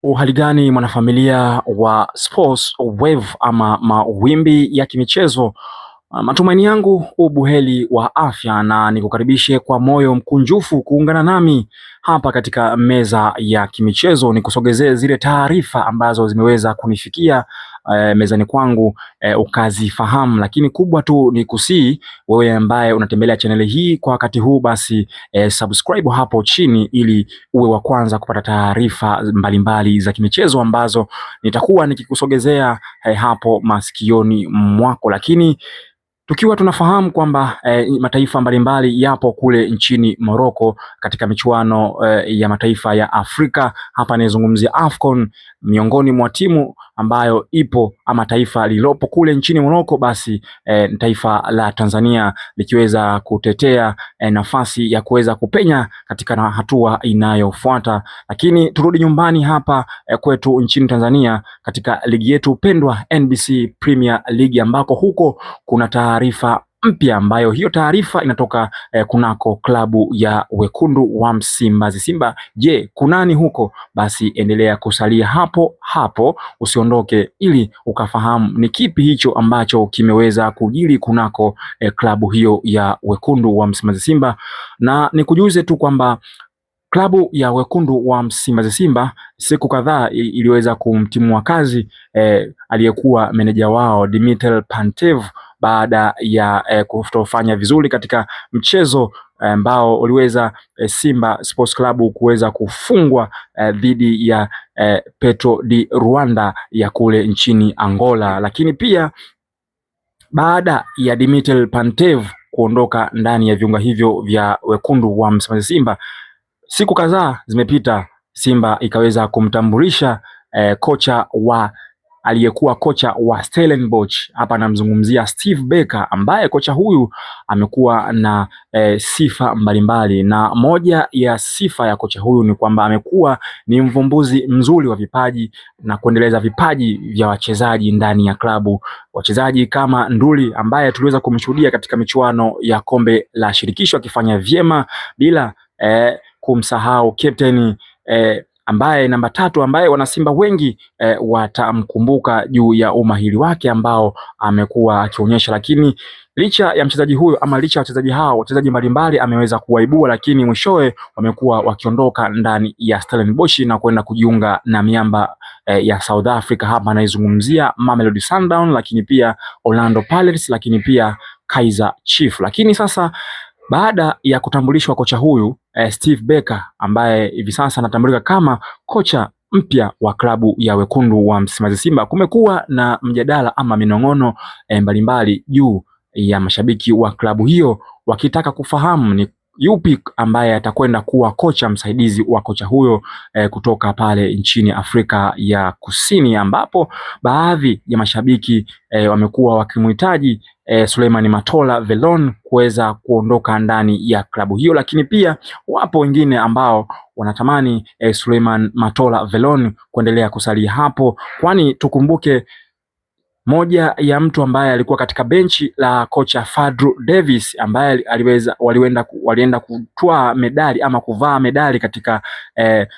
Uhali gani mwanafamilia wa Sports Wave ama mawimbi ya kimichezo. Matumaini yangu ubuheri wa afya na nikukaribishe kwa moyo mkunjufu kuungana nami hapa katika meza ya kimichezo, nikusogezee zile taarifa ambazo zimeweza kunifikia mezani kwangu ukazifahamu, lakini kubwa tu ni kusii wewe ambaye unatembelea chaneli hii kwa wakati huu, basi subscribe hapo chini ili uwe wa kwanza kupata taarifa mbalimbali za kimichezo ambazo nitakuwa nikikusogezea hapo masikioni mwako. Lakini tukiwa tunafahamu kwamba mataifa mbalimbali yapo kule nchini Morocco katika michuano ya mataifa ya Afrika. Hapa nizungumzia AFCON, miongoni mwa timu ambayo ipo ama taifa lilopo kule nchini Morocco, basi taifa la Tanzania likiweza kutetea nafasi ya kuweza kupenya katika hatua inayofuata. Lakini turudi nyumbani hapa kwetu nchini Tanzania katika ligi yetu pendwa NBC Premier League, ambako huko kuna taarifa mpya ambayo hiyo taarifa inatoka kunako klabu ya wekundu wa Msimbazi Simba. Je, kunani huko? Basi endelea kusalia hapo hapo, usiondoke ili ukafahamu ni kipi hicho ambacho kimeweza kujiri kunako klabu hiyo ya wekundu wa Msimbazi Simba. Na nikujuze tu kwamba klabu ya wekundu wa Msimbazi Simba siku kadhaa iliweza kumtimua kazi aliyekuwa meneja wao Dimitar Pantev baada ya kutofanya vizuri katika mchezo ambao uliweza Simba Sports Club kuweza kufungwa dhidi ya Petro di Rwanda ya kule nchini Angola. Lakini pia baada ya Dimitar Pantev kuondoka ndani ya viunga hivyo vya wekundu wa Msimbazi Simba, siku kadhaa zimepita, Simba ikaweza kumtambulisha kocha wa aliyekuwa kocha wa Stellenbosch. Hapa namzungumzia Steve Barker, ambaye kocha huyu amekuwa na sifa mbalimbali, na moja ya sifa ya kocha huyu ni kwamba amekuwa ni mvumbuzi mzuri wa vipaji na kuendeleza vipaji vya wachezaji ndani ya klabu. Wachezaji kama Nduli ambaye tuliweza kumshuhudia katika michuano ya kombe la shirikisho akifanya vyema, bila kumsahau captain ambaye namba 3 ambaye wanasimba wengi watamkumbuka juu ya umahiri wake ambao amekuwa akionyesha. Lakini licha ya mchezaji huyo ama licha ya wachezaji hao, wachezaji mbalimbali ameweza kuwaibua, lakini mwishowe wamekuwa wakiondoka ndani ya Stellenbosch na kwenda kujiunga na miamba ya South Africa. Hapa anaizungumzia Mamelodi Sundowns, lakini pia Orlando Pirates, lakini pia Kaizer Chiefs. Lakini sasa baada ya kutambulishwa kocha huyu Steve Barker, ambaye hivi sasa anatambulika kama kocha mpya wa klabu ya wekundu wa Msimbazi Simba, kumekuwa na mjadala ama minong'ono mbalimbali juu ya mashabiki wa klabu hiyo wakitaka kufahamu ni yupi ambaye atakwenda kuwa kocha msaidizi wa kocha huyo kutoka pale nchini Afrika ya Kusini, ambapo baadhi ya mashabiki wamekuwa wakimhitaji Suleiman Matola Velon kuweza kuondoka ndani ya klabu hiyo, lakini pia wapo wengine ambao wanatamani Suleiman Matola Velon kuendelea kusalia hapo, kwani tukumbuke moja ya mtu ambaye alikuwa katika benchi la kocha Fadlu Davis ambaye walienda kutwaa medali ama kuvaa medali katika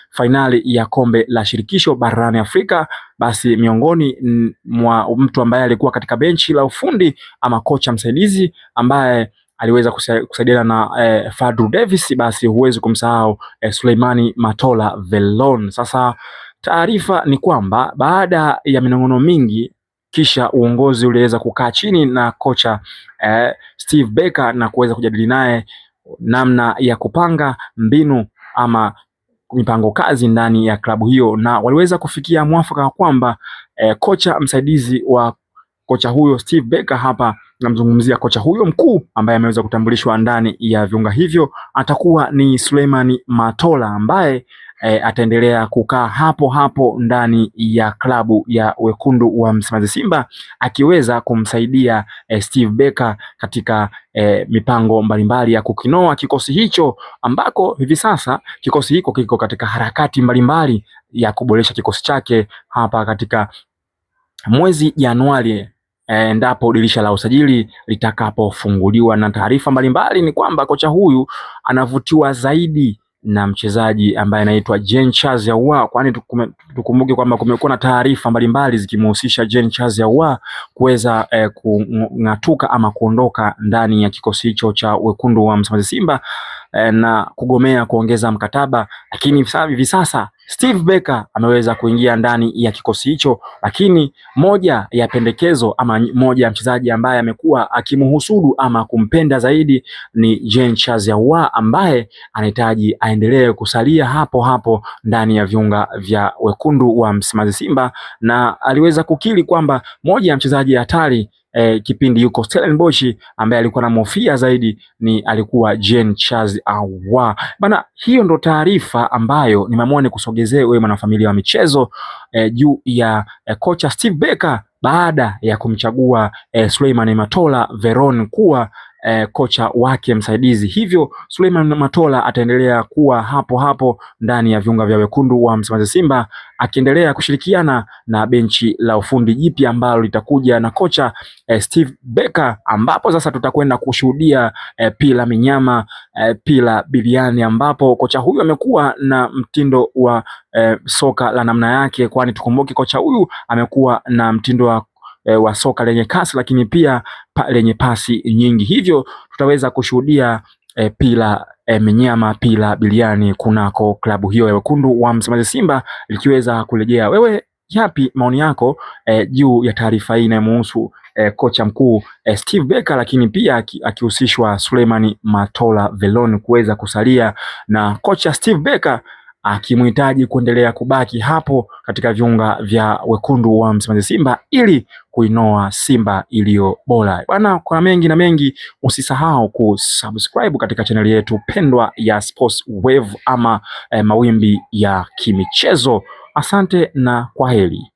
fainali ya kombe la shirikisho barani Afrika. Basi miongoni mwa mtu ambaye alikuwa katika benchi la ufundi ama kocha msaidizi ambaye aliweza kusaidiana na Fadlu Davis, basi huwezi kumsahau Suleimani Matola Velon. Sasa taarifa ni kwamba baada ya minong'ono mingi, kisha uongozi uliweza kukaa chini na kocha Steve Barker na kuweza kujadili naye namna ya kupanga mbinu ama mipango kazi ndani ya klabu hiyo, na waliweza kufikia mwafaka kwamba kocha msaidizi wa kocha huyo Steve Barker, hapa namzungumzia kocha huyo mkuu ambaye ameweza kutambulishwa ndani ya viunga hivyo, atakuwa ni Suleiman Matola ambaye ataendelea kukaa hapo hapo ndani ya klabu ya wekundu wa Msimbazi Simba, akiweza kumsaidia Steve Barker katika mipango mbalimbali ya kukinoa kikosi hicho, ambako hivi sasa kikosi hiko kiko katika harakati mbalimbali ya kuboresha kikosi chake hapa katika mwezi Januari endapo dirisha la usajili litakapofunguliwa. Na taarifa mbalimbali ni kwamba kocha huyu anavutiwa zaidi na mchezaji ambaye anaitwa Jean Charles Ahoua, kwani tukumbuke kwamba kumekuwa na taarifa mbalimbali zikimhusisha Jean Charles Ahoua kuweza kung'atuka ama kuondoka ndani ya kikosi hicho cha wekundu wa Msimbazi Simba na kugomea kuongeza mkataba, lakini hivi sasa Steve Barker ameweza kuingia ndani ya kikosi hicho, lakini moja ya pendekezo ama moja ya mchezaji ambaye amekuwa akimhusudu ama kumpenda zaidi ni Jean Charles Ahoua, ambaye anahitaji aendelee kusalia hapo hapo ndani ya viunga vya wekundu wa Msimbazi Simba, na aliweza kukiri kwamba moja ya mchezaji hatari kipindi yuko Stellenbosch ambaye alikuwa na mofia zaidi alikuwa Jean Charles Ahoua. Bana, hiyo ndo taarifa ambayo nimeamua nikusogezee wewe mwanafamilia wa michezo juu ya kocha Steve Barker baada ya kumchagua Suleiman Matola Veron kuwa kocha wake msaidizi. Hivyo Suleiman Matola ataendelea kuwa hapo hapo ndani ya viunga vya wekundu wa Msimbazi Simba, akiendelea kushirikiana na benchi la ufundi jipya ambalo litakuja na kocha Steve Barker, ambapo sasa tutakwenda kushuhudia pila minyama pila biliani, ambapo kocha huyu amekuwa na mtindo wa soka la namna yake, kwani tukumbuke kocha huyu amekuwa na mtindo wa soka lenye kasi, lakini pia lenye pasi nyingi. Hivyo tutaweza kushuhudia pila minyama pila biliani kunako klabu hiyo ya wekundu wa Msimbazi Simba likiweza kurejea. Wewe yapi maoni yako juu ya taarifa hii inayomhusu kocha mkuu Steve Barker, lakini pia akihusishwa Suleiman Matola Veron kuweza kusalia na kocha Steve Barker akimhitaji kuendelea kubaki hapo katika viunga vya wekundu wa Msimbazi Simba ili kuinoa Simba iliyo bora. Bwana, kwa mengi na mengi usisahau kusubscribe katika chaneli yetu pendwa ya Sports Wave ama mawimbi ya kimichezo. Asante na kwaheri.